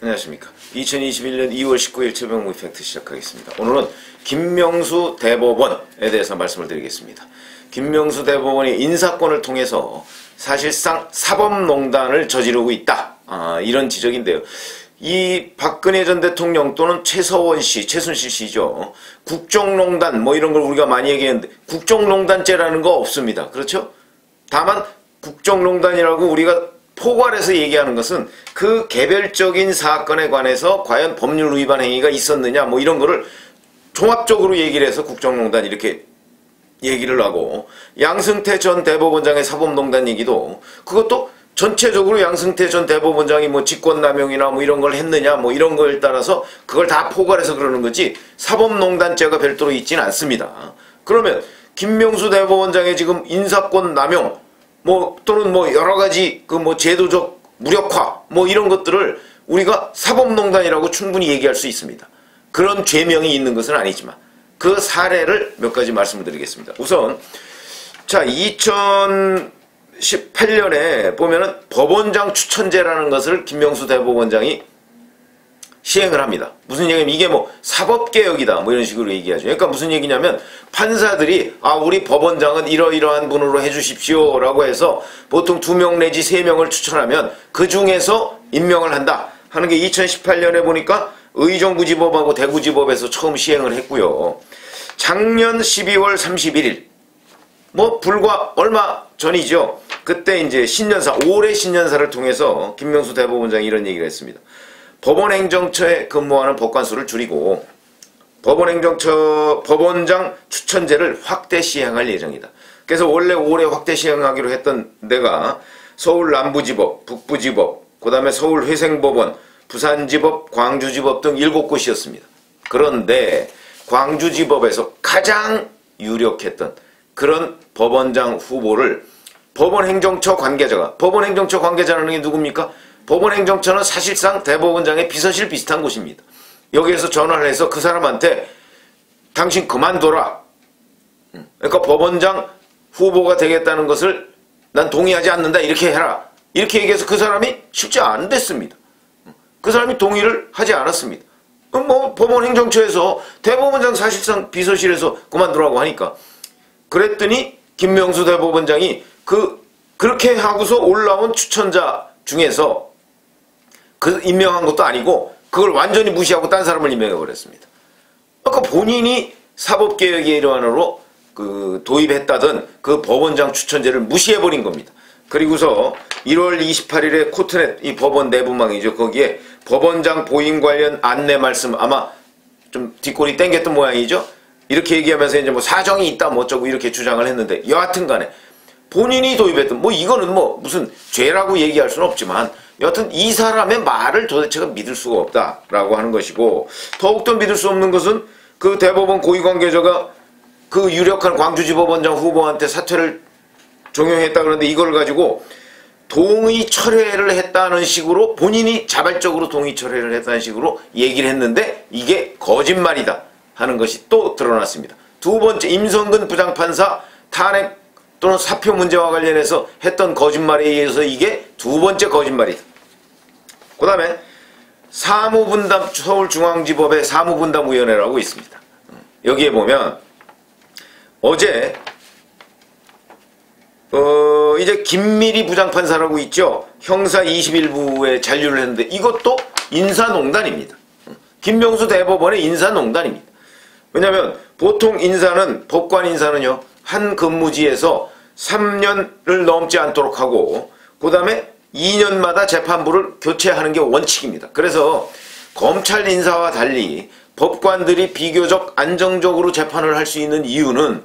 안녕하십니까. 2021년 2월 19일 최병 무이팩트 시작하겠습니다. 오늘은 김명수 대법원에 대해서 말씀을 드리겠습니다. 김명수 대법원이 인사권을 통해서 사실상 사법농단을 저지르고 있다. 이런 지적인데요. 이 박근혜 전 대통령 또는 최서원 씨, 최순실 씨죠. 국정농단 뭐 이런 걸 우리가 많이 얘기했는데 국정농단죄라는 거 없습니다. 그렇죠? 다만 국정농단이라고 우리가 포괄해서 얘기하는 것은 그 개별적인 사건에 관해서 과연 법률 위반 행위가 있었느냐 뭐 이런 거를 종합적으로 얘기를 해서 국정농단 이렇게 얘기를 하고, 양승태 전 대법원장의 사법농단 얘기도 그것도 전체적으로 양승태 전 대법원장이 뭐 직권남용이나 뭐 이런 걸 했느냐 뭐 이런 거에 따라서 그걸 다 포괄해서 그러는 거지 사법농단죄가 별도로 있지는 않습니다. 그러면 김명수 대법원장의 지금 인사권 남용 뭐 또는 뭐 여러 가지 그 뭐 제도적 무력화 뭐 이런 것들을 우리가 사법농단이라고 충분히 얘기할 수 있습니다. 그런 죄명이 있는 것은 아니지만 그 사례를 몇 가지 말씀을 드리겠습니다. 우선 자 2018년에 보면은 법원장 추천제라는 것을 김명수 대법원장이 시행을 합니다. 무슨 얘기냐면 이게 뭐 사법개혁이다 뭐 이런 식으로 얘기하죠. 그러니까 무슨 얘기냐면 판사들이 우리 법원장은 이러이러한 분으로 해주십시오 라고 해서 보통 2명 내지 3명을 추천하면 그 중에서 임명을 한다 하는 게 2018년에 보니까 의정부지법하고 대구지법에서 처음 시행을 했고요. 작년 12월 31일 뭐 불과 얼마 전이죠. 그때 이제 신년사 올해 신년사를 통해서 김명수 대법원장이 이런 얘기를 했습니다. 법원행정처에 근무하는 법관 수를 줄이고 법원장 추천제를 확대 시행할 예정이다. 그래서 원래 올해 확대 시행하기로 했던 데가 서울 남부지법, 북부지법, 그 다음에 서울 회생법원, 부산지법, 광주지법 등 7곳이었습니다. 그런데 광주지법에서 가장 유력했던 그런 법원장 후보를 법원행정처 관계자라는 게 누굽니까? 법원행정처는 사실상 대법원장의 비서실 비슷한 곳입니다. 여기에서 전화를 해서 그 사람한테 당신 그만둬라. 그러니까 법원장 후보가 되겠다는 것을 난 동의하지 않는다. 이렇게 해라. 이렇게 얘기해서 그 사람이 실제 안 됐습니다. 그 사람이 동의를 하지 않았습니다. 그럼 뭐 법원행정처에서 대법원장 사실상 비서실에서 그만두라고 하니까 그랬더니 김명수 대법원장이 그렇게 하고서 올라온 추천자 중에서 그 임명한 것도 아니고 그걸 완전히 무시하고 딴 사람을 임명해버렸습니다. 그러니까 본인이 사법개혁의 일환으로 도입했다던 그 법원장 추천제를 무시해버린 겁니다. 그리고서 1월 28일에 코트넷 이 법원 내부망이죠. 거기에 법원장 보임 관련 안내 말씀 아마 좀 뒷골이 땡겼던 모양이죠. 이렇게 얘기하면서 이제 뭐 사정이 있다 뭐 어쩌고 이렇게 주장을 했는데 여하튼 간에 본인이 도입했던 뭐 이거는 뭐 무슨 죄라고 얘기할 수는 없지만 여하튼 이 사람의 말을 도대체가 믿을 수가 없다라고 하는 것이고, 더욱더 믿을 수 없는 것은 그 대법원 고위관계자가 그 유력한 광주지법원장 후보한테 사퇴를 종용했다 그러는데 이걸 가지고 동의 철회를 했다는 식으로 본인이 자발적으로 동의 철회를 했다는 식으로 얘기를 했는데 이게 거짓말이다 하는 것이 또 드러났습니다. 두 번째 임성근 부장판사 탄핵 또는 사표 문제와 관련해서 했던 거짓말에 의해서 이게 두 번째 거짓말이다. 그 다음에 사무분담 서울중앙지법의 사무분담위원회라고 있습니다. 여기에 보면 어제 이제 김미리 부장판사라고 있죠. 형사 21부에 잔류를 했는데 이것도 인사농단입니다. 김명수 대법원의 인사농단입니다. 왜냐하면 보통 인사는 법관 인사는요. 한 근무지에서 3년을 넘지 않도록 하고 그 다음에 2년마다 재판부를 교체하는 게 원칙입니다. 그래서 검찰 인사와 달리 법관들이 비교적 안정적으로 재판을 할 수 있는 이유는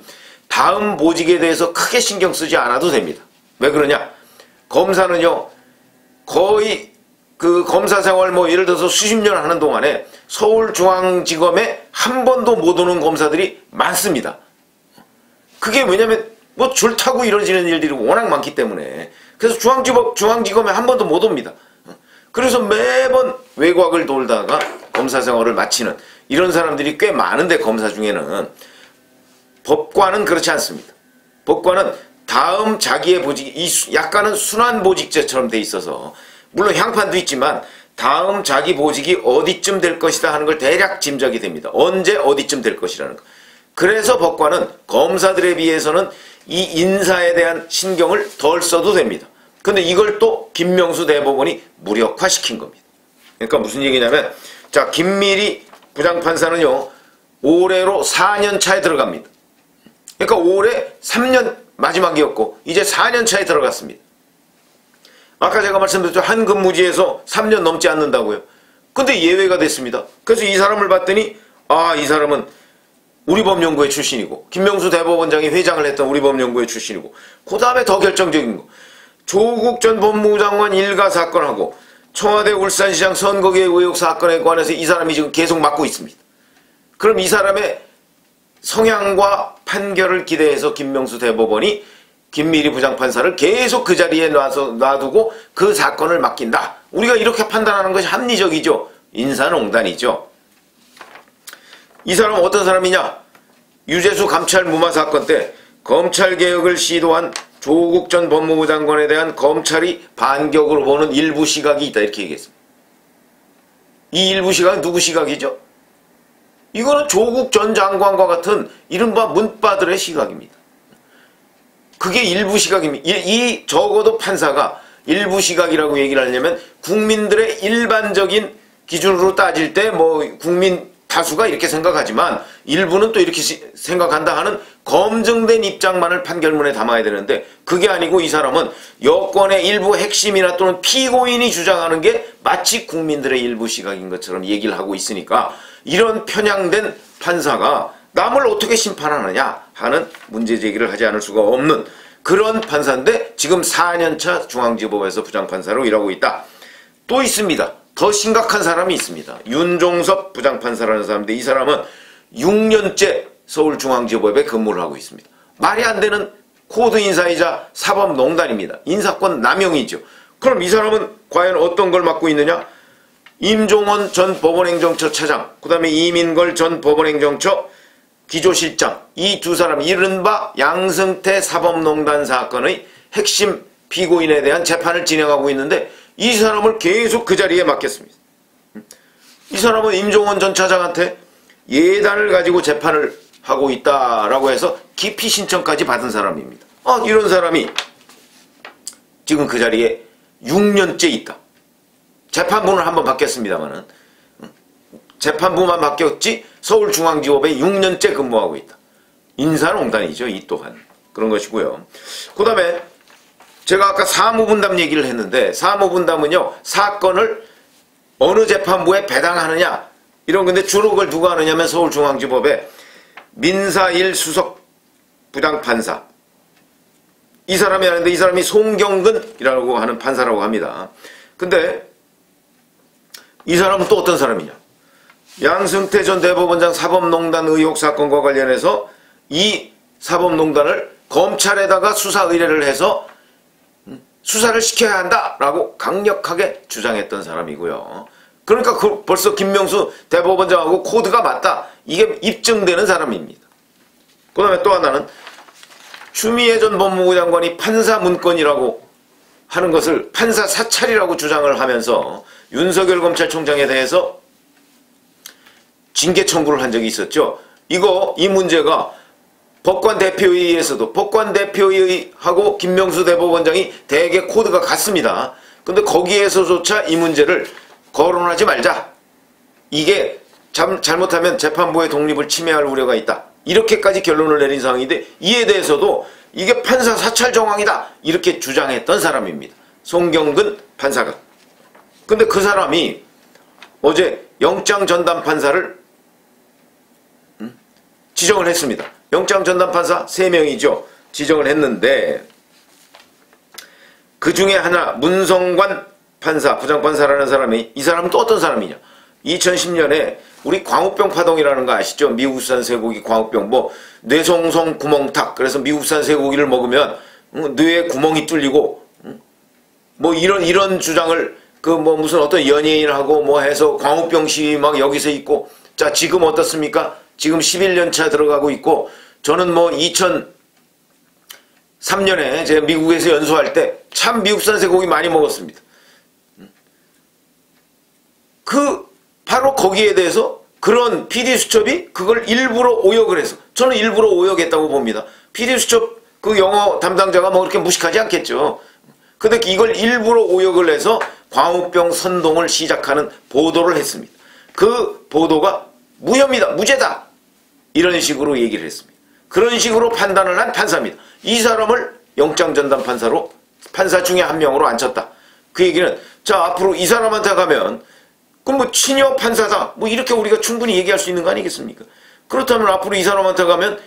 다음 보직에 대해서 크게 신경 쓰지 않아도 됩니다. 왜 그러냐? 검사는요 거의 그 검사 생활 뭐 예를 들어서 수십 년 하는 동안에 서울중앙지검에 한 번도 못 오는 검사들이 많습니다. 그게 왜냐면 뭐 줄 타고 이루어지는 일들이 워낙 많기 때문에 그래서 중앙지검에 한 번도 못 옵니다. 그래서 매번 외곽을 돌다가 검사 생활을 마치는 이런 사람들이 꽤 많은데 검사 중에는 법관은 그렇지 않습니다. 법관은 다음 자기의 보직이 약간은 순환 보직제처럼 돼 있어서 물론 향판도 있지만 다음 자기 보직이 어디쯤 될 것이다 하는 걸 대략 짐작이 됩니다. 언제 어디쯤 될 것이라는 거. 그래서 법관은 검사들에 비해서는 이 인사에 대한 신경을 덜 써도 됩니다. 근데 이걸 또 김명수 대법원이 무력화시킨 겁니다. 그러니까 무슨 얘기냐면, 자, 김미리 부장판사는요, 올해로 4년 차에 들어갑니다. 그러니까 올해 3년 마지막이었고 이제 4년 차에 들어갔습니다. 아까 제가 말씀드렸죠. 한 근무지에서 3년 넘지 않는다고요. 근데 예외가 됐습니다. 그래서 이 사람을 봤더니 이 사람은 우리법연구회 출신이고, 김명수 대법원장이 회장을 했던 우리법연구회 출신이고, 그 다음에 더 결정적인 거, 조국 전 법무부 장관 일가 사건하고 청와대 울산시장 선거개입 의혹 사건에 관해서 이 사람이 지금 계속 맡고 있습니다. 그럼 이 사람의 성향과 판결을 기대해서 김명수 대법원이 김미리 부장판사를 계속 그 자리에 놔두고 그 사건을 맡긴다. 우리가 이렇게 판단하는 것이 합리적이죠. 인사농단이죠. 이 사람은 어떤 사람이냐? 유재수 감찰 무마 사건 때 검찰개혁을 시도한 조국 전 법무부 장관에 대한 검찰이 반격으로 보는 일부 시각이 있다, 이렇게 얘기했습니다. 이 일부 시각은 누구 시각이죠? 이거는 조국 전 장관과 같은 이른바 문바들의 시각입니다. 그게 일부 시각입니다. 이 적어도 판사가 일부 시각이라고 얘기를 하려면 국민들의 일반적인 기준으로 따질 때 국민 다수가 이렇게 생각하지만 일부는 또 이렇게 생각한다 하는 검증된 입장만을 판결문에 담아야 되는데, 그게 아니고 이 사람은 여권의 일부 핵심이나 또는 피고인이 주장하는 게 마치 국민들의 일부 시각인 것처럼 얘기를 하고 있으니까, 이런 편향된 판사가 남을 어떻게 심판하느냐 하는 문제제기를 하지 않을 수가 없는 그런 판사인데, 지금 4년차 중앙지법에서 부장판사로 일하고 있다. 또 있습니다. 더 심각한 사람이 있습니다. 윤종섭 부장판사라는 사람인데, 이 사람은 6년째 서울중앙지법에 근무를 하고 있습니다. 말이 안 되는 코드 인사이자 사법농단입니다. 인사권 남용이죠. 그럼 이 사람은 과연 어떤 걸 맡고 있느냐? 임종원 전 법원행정처 차장, 그 다음에 이민걸 전 법원행정처 기조실장, 이 두 사람, 이른바 양승태 사법농단 사건의 핵심 피고인에 대한 재판을 진행하고 있는데, 이 사람을 계속 그 자리에 맡겼습니다. 이 사람은 임종원 전 차장한테 예단을 가지고 재판을 하고 있다라고 해서 기피 신청까지 받은 사람입니다. 이런 사람이 지금 그 자리에 6년째 있다. 재판부는 한번 바뀌었습니다만은 재판부만 바뀌었지 서울중앙지법에 6년째 근무하고 있다. 인사농단이죠, 이 또한. 그런 것이고요. 그 다음에 제가 아까 사무분담 얘기를 했는데, 사무분담은요, 사건을 어느 재판부에 배당하느냐, 이런 건데, 주로 그걸 누가 하느냐면 서울중앙지법에 민사 1 수석 부장판사, 이 사람이 하는데, 이 사람이 송경근이라고 하는 판사라고 합니다. 근데 이 사람은 또 어떤 사람이냐? 양승태 전 대법원장 사법농단 의혹 사건과 관련해서 이 사법농단을 검찰에다가 수사 의뢰를 해서 수사를 시켜야 한다라고 강력하게 주장했던 사람이고요. 그러니까 벌써 김명수 대법원장하고 코드가 맞다, 이게 입증되는 사람입니다. 그 다음에 또 하나는 추미애 전 법무부 장관이 판사 문건이라고 하는 것을 판사 사찰이라고 주장을 하면서 윤석열 검찰총장에 대해서 징계 청구를 한 적이 있었죠. 이 문제가 법관대표회의에서도 법관대표회의하고 김명수 대법원장이 대개 코드가 같습니다. 근데 거기에서조차 이 문제를 거론하지 말자. 이게 잘못하면 재판부의 독립을 침해할 우려가 있다. 이렇게까지 결론을 내린 상황인데, 이에 대해서도 이게 판사 사찰 정황이다, 이렇게 주장했던 사람입니다. 송경근 판사가. 근데 그 사람이 어제 영장 전담 판사를 지정을 했습니다. 영장 전담 판사 3명이죠. 지정을 했는데, 그 중에 하나 문성관 판사, 부장판사라는 사람이, 이 사람은 또 어떤 사람이냐? 2010년에 우리 광우병 파동이라는 거 아시죠? 미국산 쇠고기 광우병, 뇌송송 구멍탁. 그래서 미국산 쇠고기를 먹으면 뇌에 구멍이 뚫리고, 이런 주장을 무슨 어떤 연예인하고 해서 광우병 시위 막 여기서 있고. 자, 지금 어떻습니까? 지금 11년 차 들어가고 있고, 저는 2003년에 제가 미국에서 연수할 때 참 미국산 쇠고기 많이 먹었습니다. 바로 거기에 대해서 그런 PD수첩이 그걸 일부러 오역을 해서, 저는 일부러 오역했다고 봅니다. PD수첩 그 영어 담당자가 뭐 그렇게 무식하지 않겠죠. 근데 이걸 일부러 오역을 해서 광우병 선동을 시작하는 보도를 했습니다. 그 보도가 무혐의다, 무죄다, 이런 식으로 얘기를 했습니다. 그런 식으로 판단을 한 판사입니다. 이 사람을 영장전담 판사로, 판사 중에 한 명으로 앉혔다. 그 얘기는, 자, 앞으로 이 사람한테 가면 그럼 뭐 친여 판사다, 뭐 이렇게 우리가 충분히 얘기할 수 있는 거 아니겠습니까? 그렇다면 앞으로 이 사람한테 가면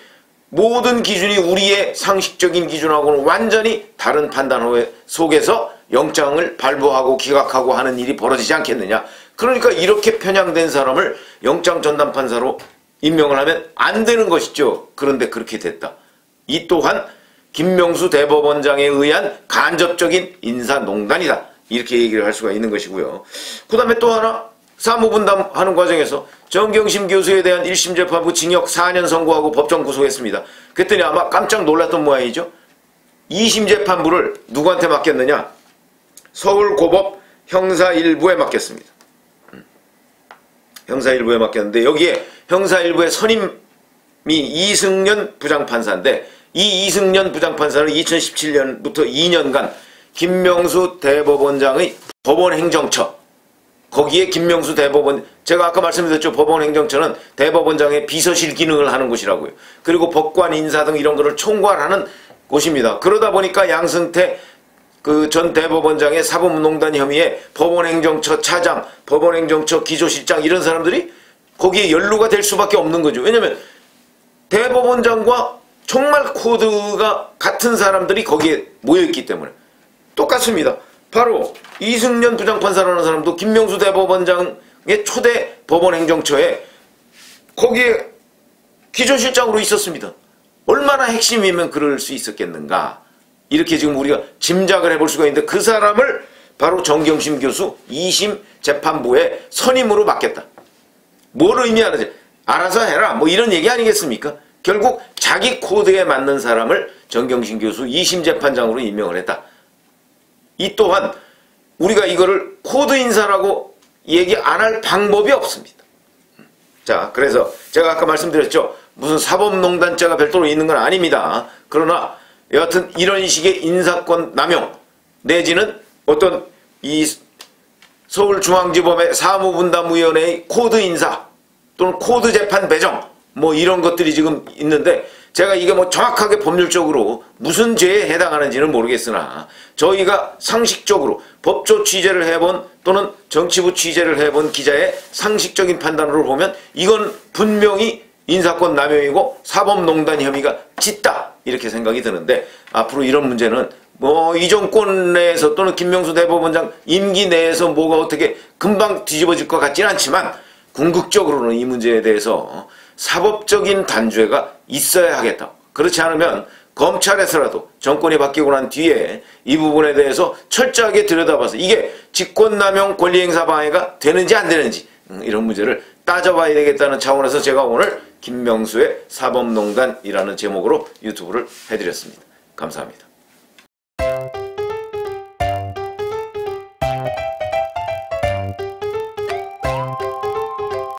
모든 기준이 우리의 상식적인 기준하고는 완전히 다른 판단 속에서 영장을 발부하고 기각하고 하는 일이 벌어지지 않겠느냐. 그러니까 이렇게 편향된 사람을 영장 전담 판사로 임명을 하면 안 되는 것이죠. 그런데 그렇게 됐다. 이 또한 김명수 대법원장에 의한 간접적인 인사농단이다, 이렇게 얘기를 할 수가 있는 것이고요. 그 다음에 또 하나, 사무분담하는 과정에서 정경심 교수에 대한 1심 재판부 징역 4년 선고하고 법정 구속했습니다. 그랬더니 아마 깜짝 놀랐던 모양이죠. 2심 재판부를 누구한테 맡겼느냐? 서울고법 형사 1부에 맡겼습니다. 형사 1부에 맡겼는데, 여기에 형사 1부의 선임이 이승년 부장판사인데, 이 이승년 부장판사는 2017년부터 2년간 김명수 대법원장의 법원행정처, 거기에 김명수 대법원, 제가 아까 말씀드렸죠. 법원행정처는 대법원장의 비서실 기능을 하는 곳이라고요. 그리고 법관 인사 등 이런 거를 총괄하는 곳입니다. 그러다 보니까 양승태 그 전 대법원장의 사법농단 혐의에 법원행정처 차장, 법원행정처 기조실장, 이런 사람들이 거기에 연루가 될 수밖에 없는 거죠. 왜냐면 대법원장과 정말 코드가 같은 사람들이 거기에 모여있기 때문에. 똑같습니다. 바로 이승년 부장판사라는 사람도 김명수 대법원장의 초대 법원행정처에 거기에 기조실장으로 있었습니다. 얼마나 핵심이면 그럴 수 있었겠는가, 이렇게 지금 우리가 짐작을 해볼 수가 있는데, 그 사람을 바로 정경심 교수 2심 재판부에 선임으로 맡겼다. 뭘 의미하는지 알아서 해라, 뭐 이런 얘기 아니겠습니까? 결국 자기 코드에 맞는 사람을 정경심 교수 2심 재판장으로 임명을 했다. 이 또한 우리가 이거를 코드 인사라고 얘기 안 할 방법이 없습니다. 자, 그래서 제가 아까 말씀드렸죠. 무슨 사법농단죄가 별도로 있는 건 아닙니다. 그러나 여하튼 이런 식의 인사권 남용 내지는 어떤 이 서울중앙지법의 사무분담위원회의 코드 인사 또는 코드 재판 배정, 뭐 이런 것들이 지금 있는데, 제가 이게 뭐 정확하게 법률적으로 무슨 죄에 해당하는지는 모르겠으나 저희가 상식적으로 법조 취재를 해본 또는 정치부 취재를 해본 기자의 상식적인 판단으로 보면 이건 분명히 인사권 남용이고 사법농단 혐의가 짙다, 이렇게 생각이 드는데, 앞으로 이런 문제는 뭐 이 정권 내에서 또는 김명수 대법원장 임기 내에서 뭐가 어떻게 금방 뒤집어질 것 같지는 않지만, 궁극적으로는 이 문제에 대해서 사법적인 단죄가 있어야 하겠다. 그렇지 않으면 검찰에서라도 정권이 바뀌고 난 뒤에 이 부분에 대해서 철저하게 들여다봐서 이게 직권남용 권리행사 방해가 되는지 안 되는지, 이런 문제를 따져봐야 되겠다는 차원에서 제가 오늘 김명수의 사법농단이라는 제목으로 유튜브를 해드렸습니다. 감사합니다.